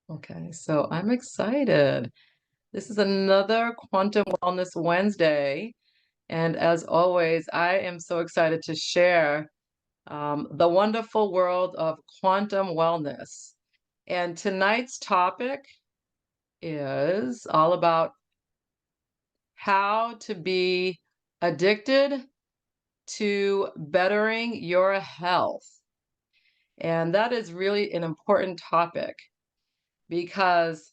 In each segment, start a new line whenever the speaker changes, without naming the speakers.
Okay, so I'm excited. This is another Quantum Wellness Wednesday. And as always, I am so excited to share the wonderful world of quantum wellness. And tonight's topic is all about how to be addicted to bettering your health. And that is really an important topic because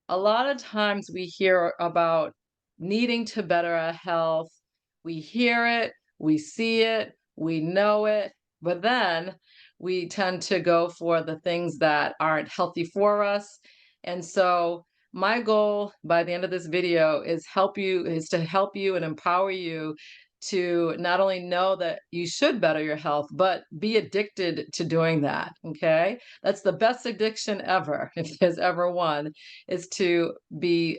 a lot of times we hear about needing to better our health. We hear it, we see it, we know it, but then we tend to go for the things that aren't healthy for us. And so my goal by the end of this video is to help you and empower you to not only know that you should better your health, but be addicted to doing that. Okay. That's the best addiction ever, if there's ever one, is to be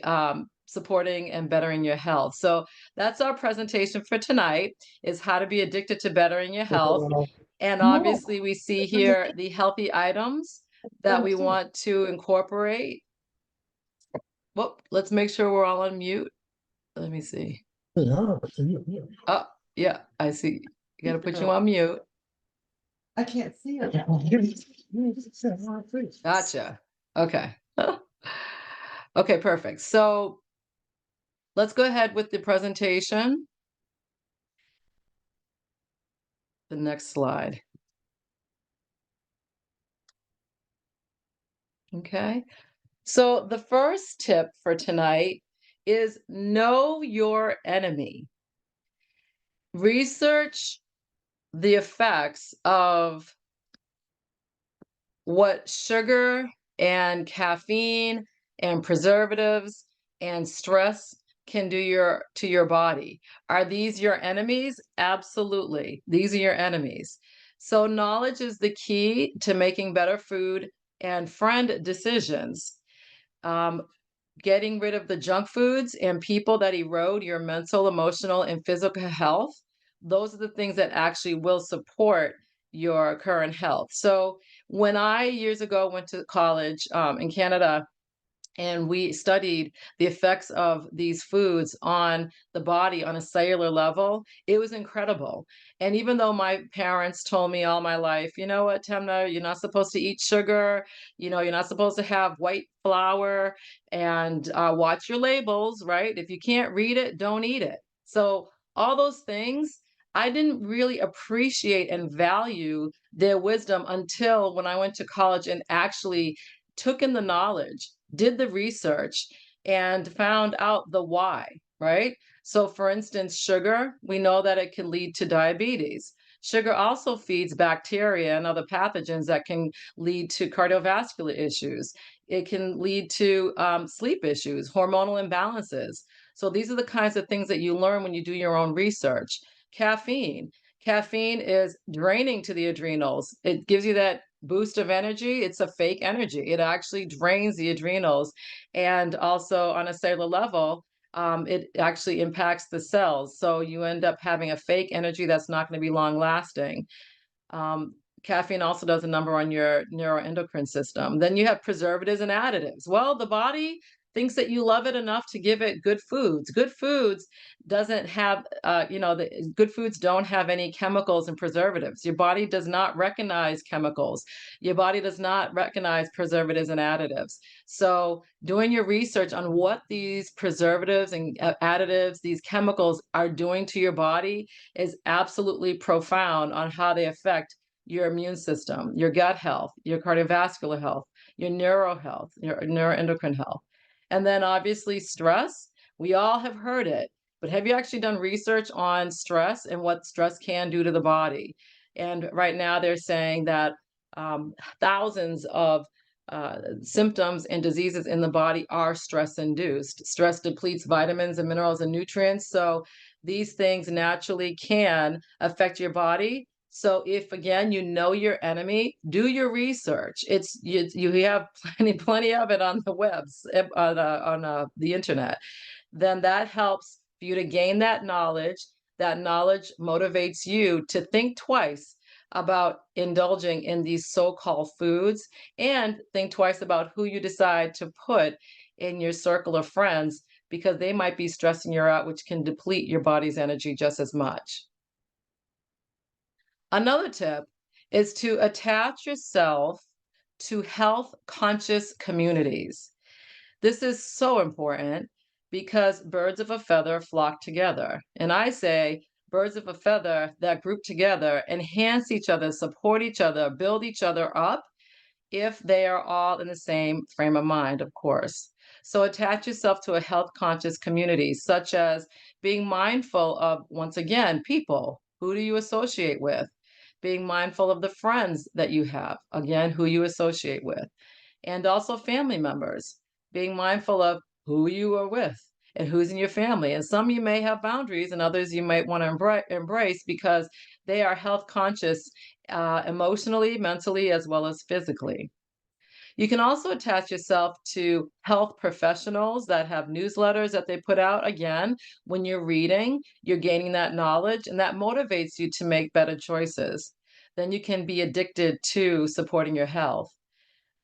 supporting and bettering your health. So that's our presentation for tonight, is how to be addicted to bettering your health. And obviously we see here the healthy items that we want to incorporate. Well, let's make sure we're all on mute. Let me see. Oh, yeah, I see. You got to put you on mute.
I can't see it.
Gotcha. Okay. Okay, perfect. So let's go ahead with the presentation. The next slide. Okay. So the first tip for tonight is know your enemy. Research the effects of what sugar and caffeine and preservatives and stress can do to your body. Are these your enemies? Absolutely. These are your enemies. So knowledge is the key to making better food and friend decisions. Um, Getting rid of the junk foods and people that erode your mental, emotional, and physical health. Those are the things that actually will support your current health. So when I years ago went to college in Canada, and we studied the effects of these foods on the body on a cellular level, it was incredible. And even though my parents told me all my life, you know what, Temna, you're not supposed to eat sugar, you're not supposed to have white flour, and watch your labels, right? If you can't read it, don't eat it. So all those things, I didn't really appreciate and value their wisdom until when I went to college and actually took in the knowledge, did the research, and found out the why, right? So, for instance, sugar, we know that it can lead to diabetes. Sugar also feeds bacteria and other pathogens that can lead to cardiovascular issues. It can lead to sleep issues, hormonal imbalances. So, these are the kinds of things that you learn when you do your own research. Caffeine. Caffeine is draining to the adrenals. It gives you that boost of energy. It's a fake energy. It actually drains the adrenals. And also on a cellular level, it actually impacts the cells. So you end up having a fake energy that's not going to be long lasting. Um, Caffeine also does a number on your neuroendocrine system. Then you have preservatives and additives. Well, the body thinks that you love it enough to give it good foods. Good foods doesn't have, the good foods don't have any chemicals and preservatives. Your body does not recognize chemicals. Your body does not recognize preservatives and additives. So, doing your research on what these preservatives and additives, these chemicals are doing to your body is absolutely profound on how they affect your immune system, your gut health, your cardiovascular health, your neuro health, your neuroendocrine health. And then obviously stress. We all have heard it, but have you actually done research on stress and what stress can do to the body? And right now they're saying that thousands of symptoms and diseases in the body are stress induced. Stress depletes vitamins and minerals and nutrients. So these things naturally can affect your body. So if again you know your enemy, do your research. You have plenty of it on the webs on the internet. Then that helps for you to gain that knowledge. That knowledge motivates you to think twice about indulging in these so-called foods, and think twice about who you decide to put in your circle of friends because they might be stressing you out, which can deplete your body's energy just as much. Another tip is to attach yourself to health conscious communities. This is so important because birds of a feather flock together. And I say birds of a feather that group together enhance each other, support each other, build each other up if they are all in the same frame of mind, of course. So attach yourself to a health conscious community, such as being mindful of, once again, people. Who do you associate with? Being mindful of the friends that you have, again, who you associate with, and also family members, being mindful of who you are with and who's in your family. And some you may have boundaries, and others you might want to embrace because they are health conscious emotionally, mentally, as well as physically. You can also attach yourself to health professionals that have newsletters that they put out. Again, when you're reading, you're gaining that knowledge, and that motivates you to make better choices. Then you can be addicted to supporting your health.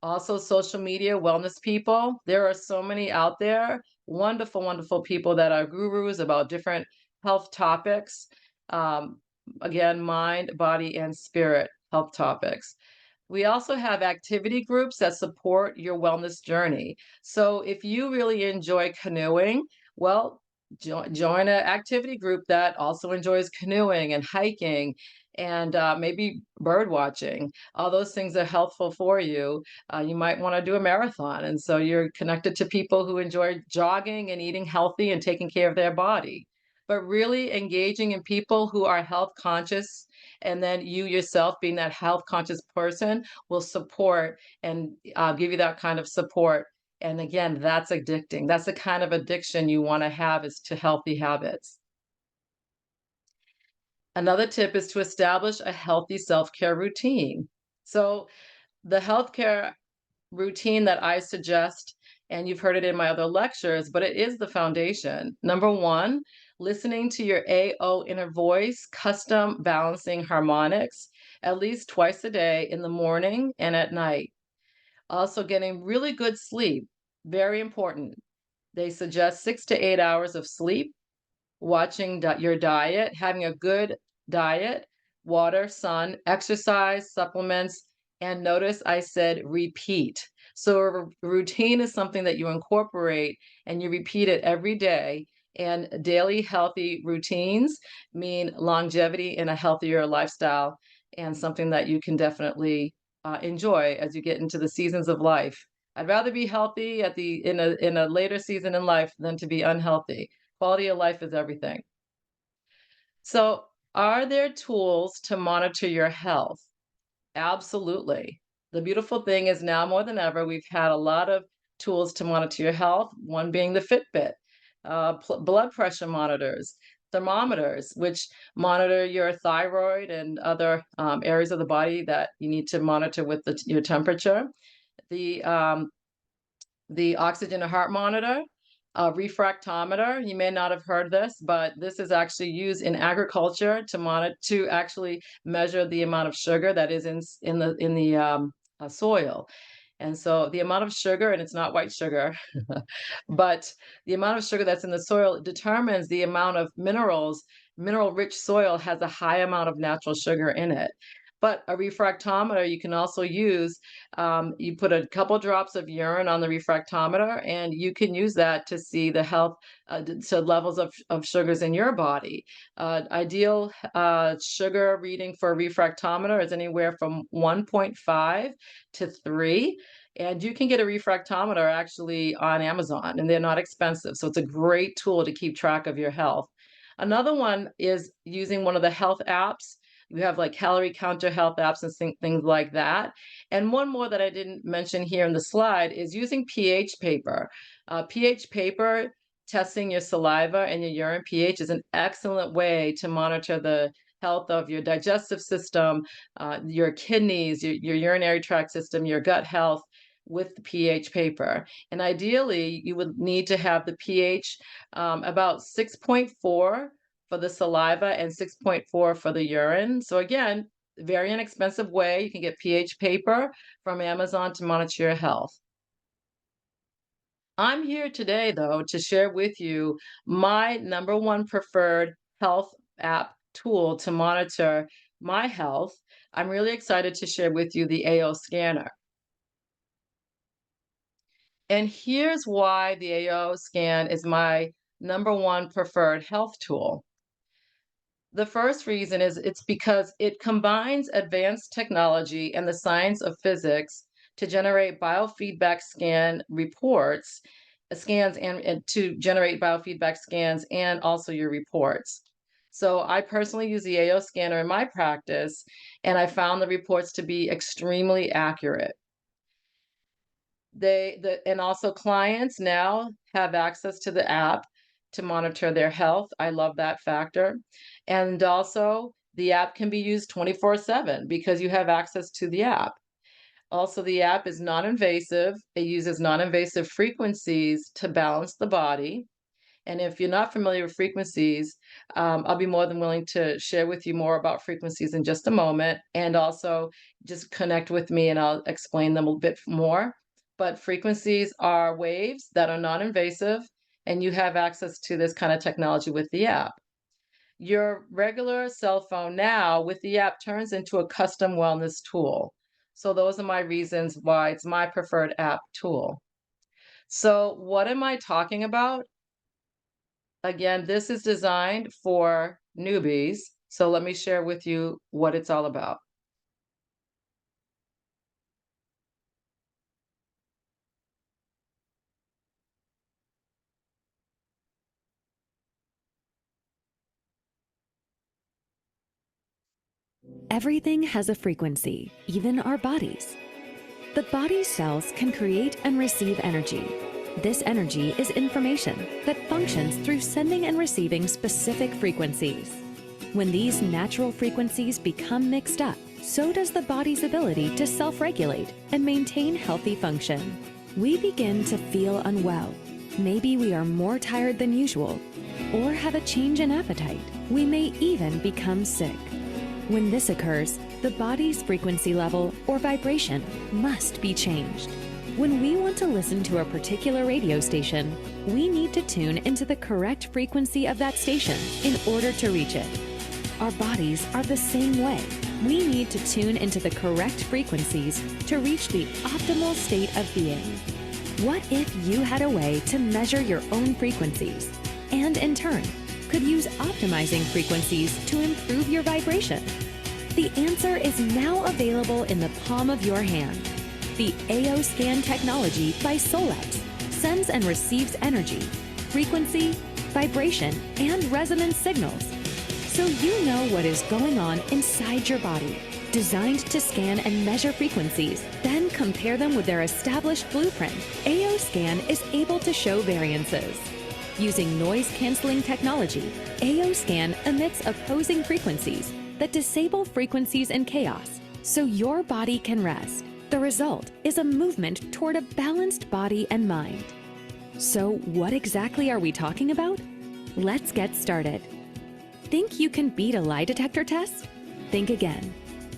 Also, social media wellness people. There are so many out there. Wonderful, wonderful people that are gurus about different health topics. Um, again, mind, body, and spirit health topics. We also have activity groups that support your wellness journey. So if you really enjoy canoeing, well, join an activity group that also enjoys canoeing and hiking and maybe bird watching. All those things are helpful for you. You might want to do a marathon. And so you're connected to people who enjoy jogging and eating healthy and taking care of their body. But really engaging in people who are health conscious, and then you yourself being that health conscious person will support and give you that kind of support. And again, that's addicting. That's the kind of addiction you want to have, is to healthy habits. Another tip is to establish a healthy self-care routine. So the healthcare routine that I suggest, and you've heard it in my other lectures, but it is the foundation. Number one, listening to your AO inner voice, custom balancing harmonics, at least twice a day in the morning and at night. Also, getting really good sleep, very important. They suggest 6 to 8 hours of sleep, watching your diet, having a good diet, water, sun, exercise, supplements, and notice I said repeat. So a routine is something that you incorporate and you repeat it every day. And daily healthy routines mean longevity in a healthier lifestyle, and something that you can definitely enjoy as you get into the seasons of life. I'd rather be healthy at the in a later season in life than to be unhealthy. Quality of life is everything. So, are there tools to monitor your health? Absolutely. The beautiful thing is now more than ever, we've had a lot of tools to monitor your health, one being the Fitbit, blood pressure monitors, thermometers, which monitor your thyroid and other areas of the body that you need to monitor with your temperature. The the oxygen and heart monitor, a refractometer. You may not have heard this, but this is actually used in agriculture to monitor, to actually measure the amount of sugar that is in the soil. And so the amount of sugar, and it's not white sugar, but the amount of sugar that's in the soil determines the amount of minerals. Mineral rich soil has a high amount of natural sugar in it. But a refractometer you can also use. You put a couple drops of urine on the refractometer, and you can use that to see the health, so levels of sugars in your body. Ideal sugar reading for a refractometer is anywhere from 1.5 to 3. And you can get a refractometer actually on Amazon, and they're not expensive. So it's a great tool to keep track of your health. Another one is using one of the health apps. You have like calorie counter health apps and things like that. And one more that I didn't mention here in the slide is using pH paper. pH paper, testing your saliva and your urine pH, is an excellent way to monitor the health of your digestive system, your kidneys, your urinary tract system, your gut health with the pH paper. And ideally, you would need to have the pH about 6.4 for the saliva and 6.4 for the urine. So again, Very inexpensive way. You can get pH paper from Amazon to monitor your health. I'm here today, though, to share with you my number one preferred health app tool to monitor my health. I'm really excited to share with you the AO scanner. And here's why the AO scan is my number one preferred health tool. The first reason is it's because it combines advanced technology and the science of physics to generate biofeedback scan reports, scans and to generate biofeedback scans and also your reports. So I personally use the AO scanner in my practice, and I found the reports to be extremely accurate. And also clients now have access to the app to monitor their health. I love that factor. And also the app can be used 24/7 because you have access to the app. Also, the app is non-invasive. It uses non-invasive frequencies to balance the body. And if you're not familiar with frequencies, I'll be more than willing to share with you more about frequencies in just a moment. And also just connect with me and I'll explain them a bit more. But frequencies are waves that are non invasive, and you have access to this kind of technology with the app. Your regular cell phone now with the app turns into a custom wellness tool. So, those are my reasons why it's my preferred app tool. So, what am I talking about? Again, this is designed for newbies, so let me share with you what it's all about.
Everything has a frequency, even our bodies. The body's cells can create and receive energy. This energy is information that functions through sending and receiving specific frequencies. When these natural frequencies become mixed up, so does the body's ability to self-regulate and maintain healthy function. We begin to feel unwell. Maybe we are more tired than usual, or have a change in appetite. We may even become sick. When this occurs, the body's frequency level or vibration must be changed. When we want to listen to a particular radio station, we need to tune into the correct frequency of that station in order to reach it. Our bodies are the same way. We need to tune into the correct frequencies to reach the optimal state of being. What if you had a way to measure your own frequencies and, in turn, could use optimizing frequencies to improve your vibration? The answer is now available in the palm of your hand. The AO Scan technology by Solex sends and receives energy, frequency, vibration, and resonance signals, so you know what is going on inside your body. Designed to scan and measure frequencies, then compare them with their established blueprint, AO Scan is able to show variances. Using noise-canceling technology, AO Scan emits opposing frequencies that disable frequencies and chaos, so your body can rest. The result is a movement toward a balanced body and mind. So what exactly are we talking about? Let's get started. Think you can beat a lie detector test? Think again.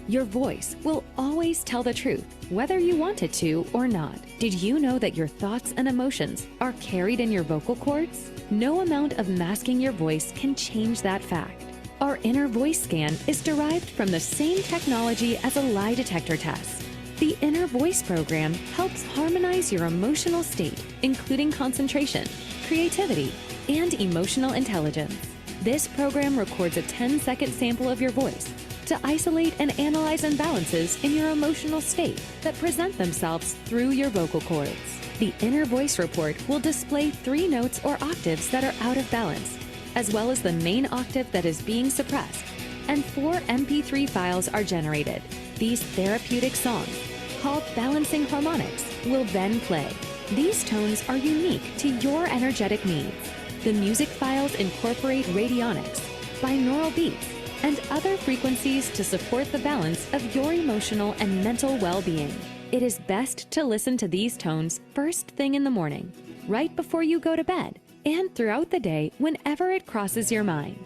Your voice will always tell the truth, whether you want it to or not. Did you know that your thoughts and emotions are carried in your vocal cords? No amount of masking your voice can change that fact. Our inner voice scan is derived from the same technology as a lie detector test. The inner voice program helps harmonize your emotional state, including concentration, creativity, and emotional intelligence. This program records a 10-second sample of your voice to isolate and analyze imbalances in your emotional state that present themselves through your vocal cords. The inner voice report will display 3 notes or octaves that are out of balance, as well as the main octave that is being suppressed, and 4 MP3 files are generated. These therapeutic songs, called balancing harmonics, will then play. These tones are unique to your energetic needs. The music files incorporate radionics, binaural beats, and other frequencies to support the balance of your emotional and mental well-being. It is best to listen to these tones first thing in the morning, right before you go to bed, and throughout the day whenever it crosses your mind.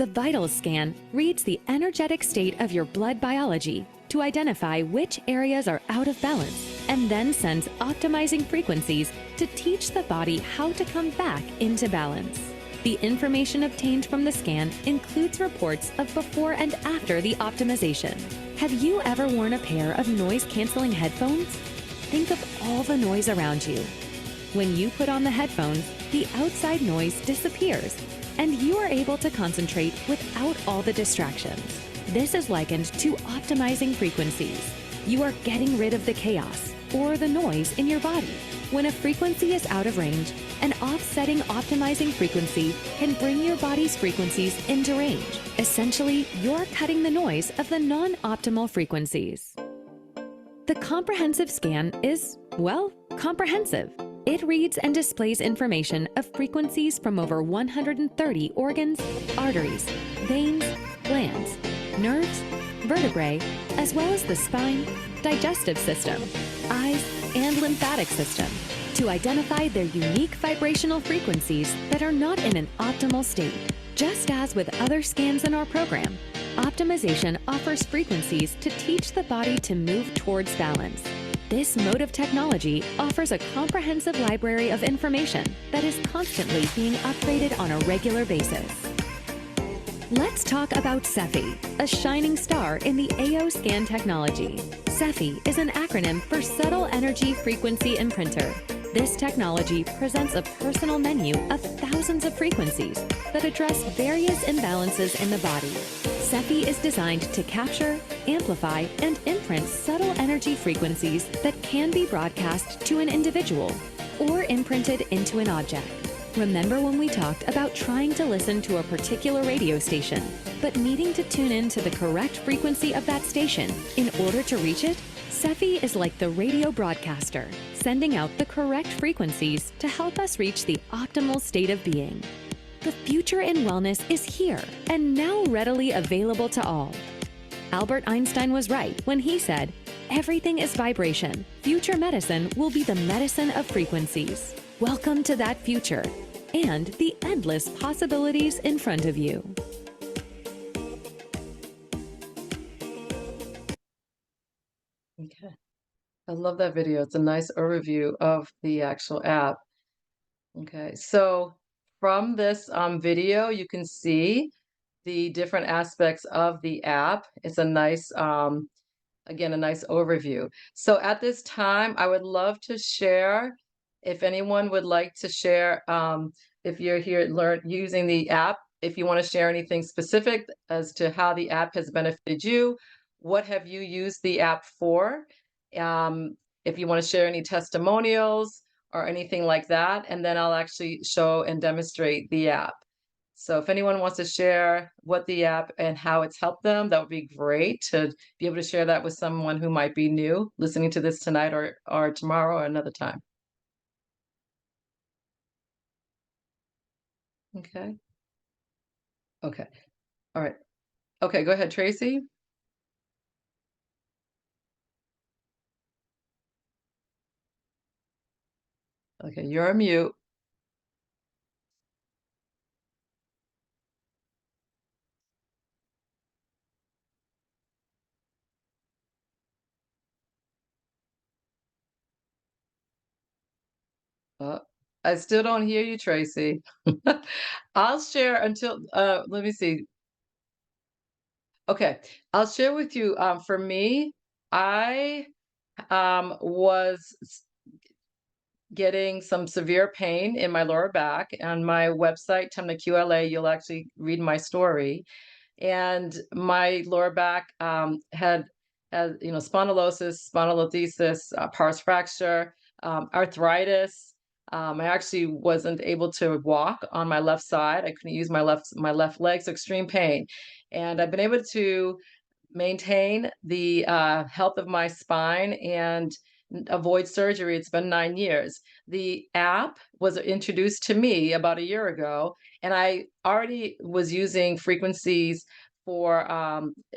The vitals scan reads the energetic state of your blood biology to identify which areas are out of balance and then sends optimizing frequencies to teach the body how to come back into balance. The information obtained from the scan includes reports of before and after the optimization. Have you ever worn a pair of noise-canceling headphones? Think of all the noise around you. When you put on the headphones, the outside noise disappears, and you are able to concentrate without all the distractions. This is likened to optimizing frequencies. You are getting rid of the chaos or the noise in your body. When a frequency is out of range, an offsetting optimizing frequency can bring your body's frequencies into range. Essentially, you're cutting the noise of the non-optimal frequencies. The comprehensive scan is, well, comprehensive. It reads and displays information of frequencies from over 130 organs, arteries, veins, glands, nerves, vertebrae, as well as the spine, digestive system, eyes, and lymphatic system, to identify their unique vibrational frequencies that are not in an optimal state. Just as with other scans in our program, optimization offers frequencies to teach the body to move towards balance. This mode of technology offers a comprehensive library of information that is constantly being upgraded on a regular basis. Let's talk about Cephi, a shining star in the AO scan technology. Cephi is an acronym for Subtle Energy Frequency Imprinter. This technology presents a personal menu of thousands of frequencies that address various imbalances in the body. Cephi is designed to capture, amplify, and imprint subtle energy frequencies that can be broadcast to an individual or imprinted into an object. Remember when we talked about trying to listen to a particular radio station, but needing to tune in to the correct frequency of that station in order to reach it? Cephi is like the radio broadcaster, sending out the correct frequencies to help us reach the optimal state of being. The future in wellness is here and now readily available to all. Albert Einstein was right when he said, "Everything is vibration. Future medicine will be the medicine of frequencies." Welcome to that future and the endless possibilities in front of you.
Okay. I love that video. It's a nice overview of the actual app. Okay, so from this video, you can see the different aspects of the app. It's a nice, again, a nice overview. So at this time, I would love to share, if anyone would like to share, if you're here using the app, if you want to share anything specific as to how the app has benefited you, what have you used the app for? If you want to share any testimonials or anything like that, and then I'll actually show and demonstrate the app. So if anyone wants to share what the app and how it's helped them, that would be great to be able to share that with someone who might be new listening to this tonight or tomorrow or another time. Okay. Okay. All right. Okay, go ahead, Tracy. Okay, you're on mute. Uh, I still don't hear you, Tracy. I'll share until let me see. Okay, I'll share with you. For me, I was getting some severe pain in my lower back. On my website, Temna QLA, you'll actually read my story. And my lower back had spondylosis, spondylolisthesis, pars fracture, arthritis. I actually wasn't able to walk on my left side. I couldn't use my left leg, so extreme pain. And I've been able to maintain the health of my spine and avoid surgery. It's been 9 years. The app was introduced to me about a year ago, and I already was using frequencies for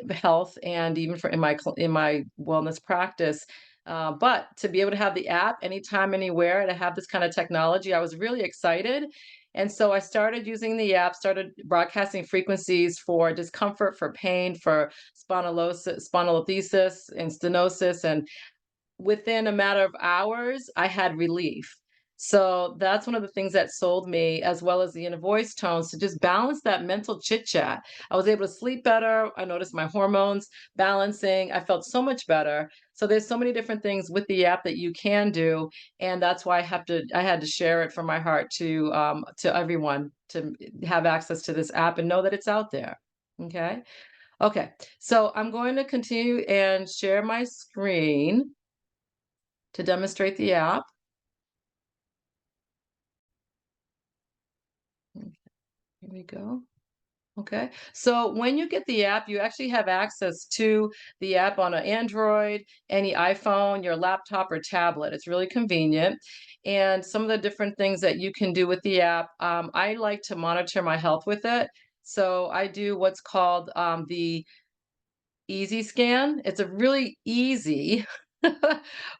health and even for in my wellness practice. But to be able to have the app anytime, anywhere, to have this kind of technology, I was really excited. And so I started using the app, started broadcasting frequencies for discomfort, for pain, for spondylolisthesis and stenosis, and within a matter of hours, I had relief. So that's one of the things that sold me, as well as the inner voice tones, to just balance that mental chit chat. I was able to sleep better. I noticed my hormones balancing. I felt so much better. So there's so many different things with the app that you can do, and that's why I had to share it from my heart to everyone to have access to this app and know that it's out there. Okay. Okay. So I'm going to continue and share my screen to demonstrate the app. Okay, here we go. Okay. So when you get the app, you actually have access to the app on an Android, any iPhone, your laptop or tablet. It's really convenient. And some of the different things that you can do with the app, I like to monitor my health with it. So I do what's called the Easy Scan. It's a really easy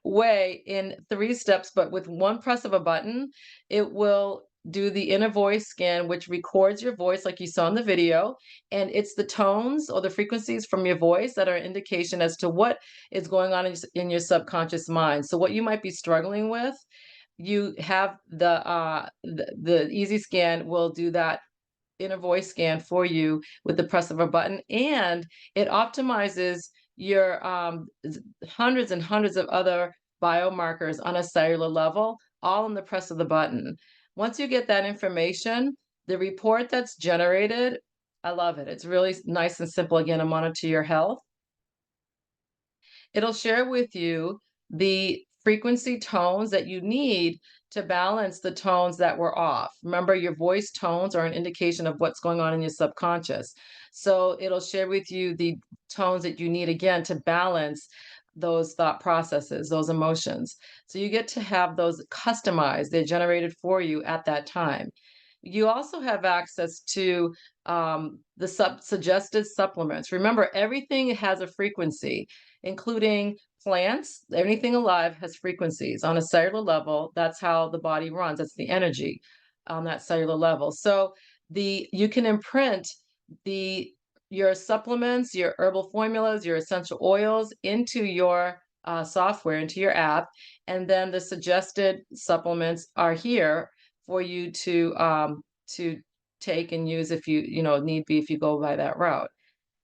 way in 3 steps, but with one press of a button, it will do the inner voice scan, which records your voice like you saw in the video, and it's the tones or the frequencies from your voice that are an indication as to what is going on in your subconscious mind. So what you might be struggling with, you have the Easy Scan will do that inner voice scan for you with the press of a button, and it optimizes your hundreds and hundreds of other biomarkers on a cellular level, all in the press of the button. Once you get that information, the report that's generated, I love it. It's really nice and simple again to monitor your health. It'll share with you the frequency tones that you need to balance the tones that were off. Remember, your voice tones are an indication of what's going on in your subconscious. So it'll share with you the tones that you need again to balance those thought processes, those emotions. So you get to have those customized, they're generated for you at that time. You also have access to the suggested supplements. Remember, everything has a frequency, including plants. Anything alive has frequencies on a cellular level. That's how the body runs. That's the energy on that cellular level. So you can imprint the your supplements, your herbal formulas, your essential oils into your software, into your app, and then the suggested supplements are here for you to take and use if need be if you go by that route.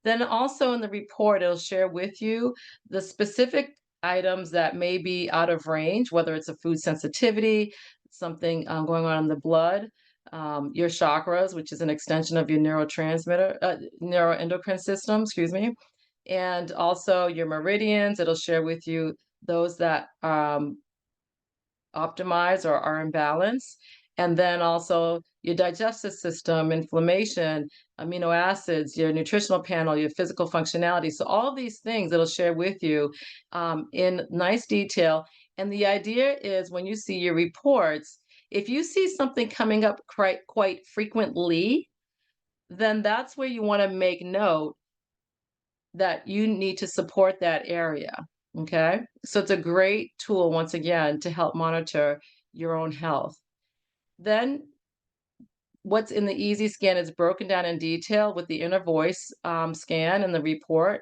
Then also in the report, it'll share with you the specific items that may be out of range, whether it's a food sensitivity, something going on in the blood, your chakras, which is an extension of your neuroendocrine system, excuse me, and also your meridians. It'll share with you those that optimize or are in balance. And then also your digestive system, inflammation, amino acids, your nutritional panel, your physical functionality. So all of these things it'll share with you in nice detail. And the idea is when you see your reports, if you see something coming up quite frequently, then that's where you want to make note that you need to support that area. Okay. So it's a great tool, once again, to help monitor your own health. Then what's in the easy scan is broken down in detail with the inner voice scan and the report,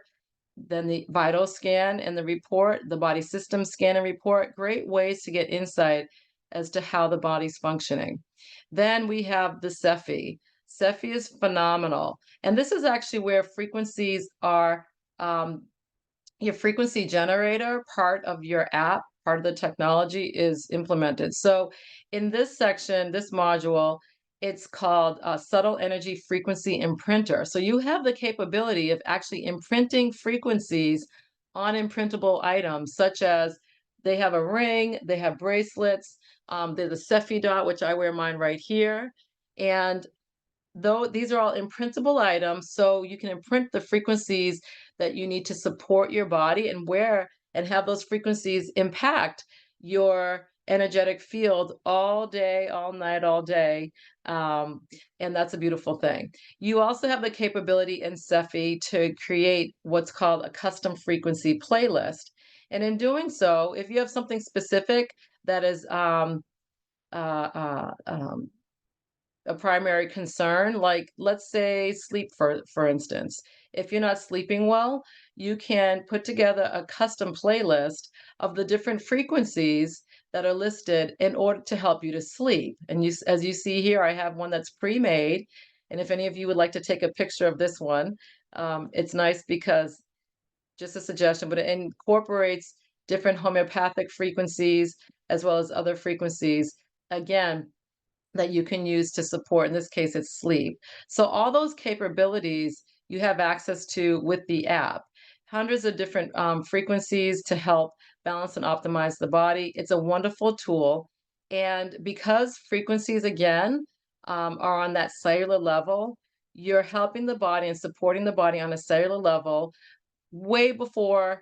then the vital scan and the report, the body system scan and report. Great ways to get insight as to how the body's functioning. Then we have the Cephi. Cephi is phenomenal. And this is actually where frequencies are your frequency generator, part of your app, part of the technology is implemented. So in this section, this module, it's called Subtle Energy Frequency Imprinter. So you have the capability of actually imprinting frequencies on imprintable items, such as they have a ring, they have bracelets, they're the Cephi dot, which I wear mine right here. And though these are all imprintable items, so you can imprint the frequencies that you need to support your body and have those frequencies impact your energetic field all day, all night, all day. And that's a beautiful thing. You also have the capability in Cephi to create what's called a custom frequency playlist. And in doing so, if you have something specific that is uh, uh, um, a primary concern, like let's say sleep for instance. If you're not sleeping well, you can put together a custom playlist of the different frequencies that are listed in order to help you to sleep. And as you see here, I have one that's pre-made. And if any of you would like to take a picture of this one, it's nice because just a suggestion, but it incorporates different homeopathic frequencies as well as other frequencies. Again, that you can use to support, in this case, it's sleep. So all those capabilities you have access to with the app. Hundreds of different frequencies to help balance and optimize the body. It's a wonderful tool. And because frequencies, again, are on that cellular level, you're helping the body and supporting the body on a cellular level way before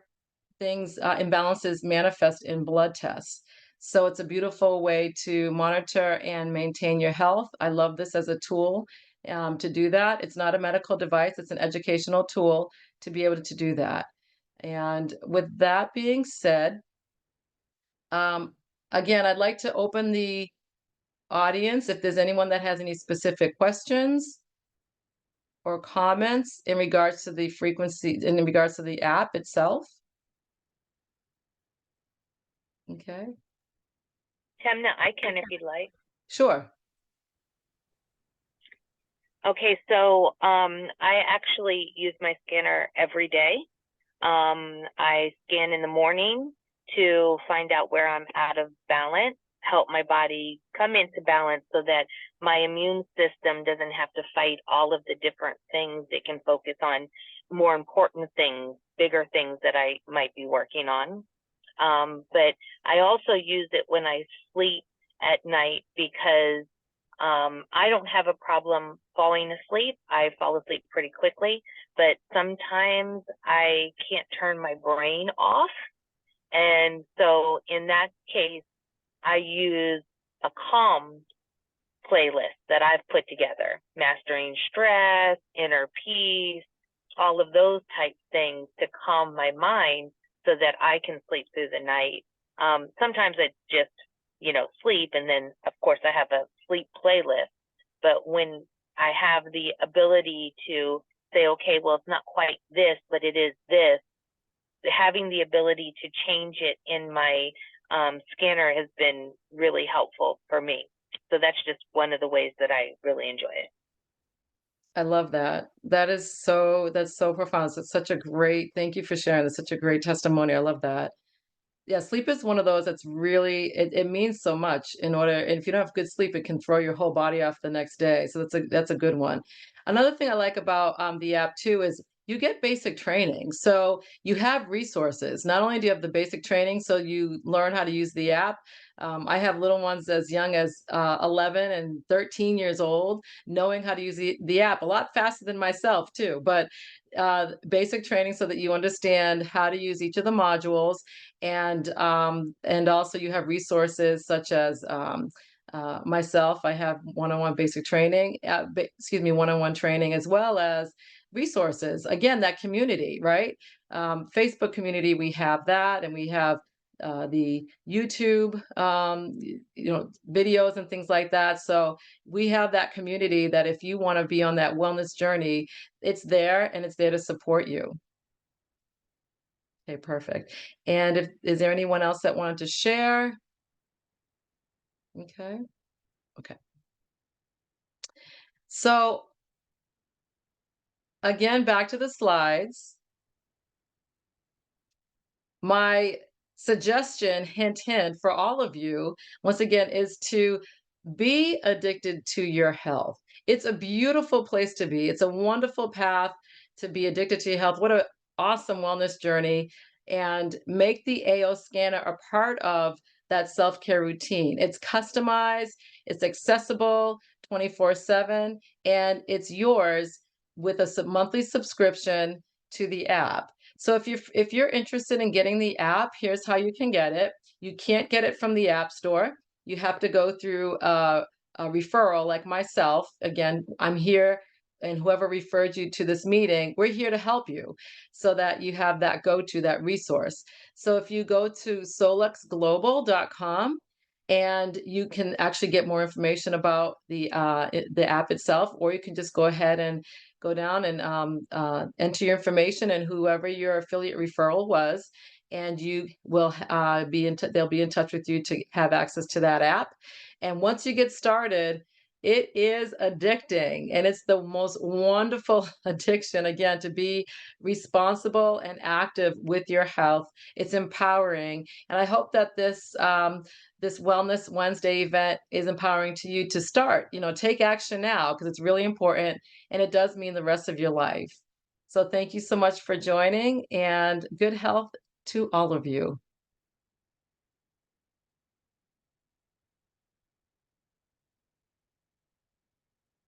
things, imbalances manifest in blood tests. So it's a beautiful way to monitor and maintain your health. I love this as a tool to do that. It's not a medical device, it's an educational tool to be able to do that. And with that being said, um, again, I'd like to open the audience if there's anyone that has any specific questions or comments in regards to the frequency, in regards to the app itself. Okay,
Temna, I can if you'd like.
sure.
Okay, so I actually use my scanner every day. I scan in the morning to find out where I'm out of balance, help my body come into balance so that my immune system doesn't have to fight all of the different things. It can focus on more important things, bigger things that I might be working on. But I also use it when I sleep at night because I don't have a problem falling asleep. I fall asleep pretty quickly, but sometimes I can't turn my brain off. And so in that case, I use a calm playlist that I've put together, mastering stress, inner peace, all of those type things to calm my mind so that I can sleep through the night. Sometimes I just, sleep, and then of course I have a sleep playlist. But when I have the ability to say, okay, well, it's not quite this, but it is this, having the ability to change it in my scanner has been really helpful for me. So that's just one of the ways that I really enjoy it.
I love that. That's so profound. It's such a great, thank you for sharing. That's such a great testimony. I love that. Yeah, sleep is one of those that's really it means so much in order, and if you don't have good sleep, it can throw your whole body off the next day. So that's a good one. Another thing I like about the app too is you get basic training. So you have resources. Not only do you have the basic training, so you learn how to use the app. I have little ones as young as 11 and 13 years old, knowing how to use the app a lot faster than myself too. But basic training so that you understand how to use each of the modules, and also you have resources such as myself. I have one-on-one basic training, one-on-one training, as well as resources. Again, that community, right? Facebook community, we have that, and we have the YouTube, videos and things like that. So we have that community that if you want to be on that wellness journey, it's there and it's there to support you. Okay, perfect. And is there anyone else that wanted to share? Okay. Okay. So again, back to the slides. My suggestion, hint, hint, for all of you, once again, is to be addicted to your health. It's a beautiful place to be. It's a wonderful path to be addicted to your health. What an awesome wellness journey. And make the AO scanner a part of that self-care routine. It's customized, it's accessible 24/7, and it's yours with a monthly subscription to the app. So if you're interested in getting the app, here's how you can get it. You can't get it from the App Store. You have to go through a referral like myself. Again, I'm here, and whoever referred you to this meeting, we're here to help you so that you have that go-to, that resource. So if you go to solexglobal.com and you can actually get more information about the app itself, or you can just go ahead and go down and enter your information and whoever your affiliate referral was, and you will they'll be in touch with you to have access to that app. And once you get started, it is addicting, and it's the most wonderful addiction, again, to be responsible and active with your health. It's empowering, and I hope that this Wellness Wednesday event is empowering to you to start. Take action now because it's really important and it does mean the rest of your life. So thank you so much for joining, and good health to all of you.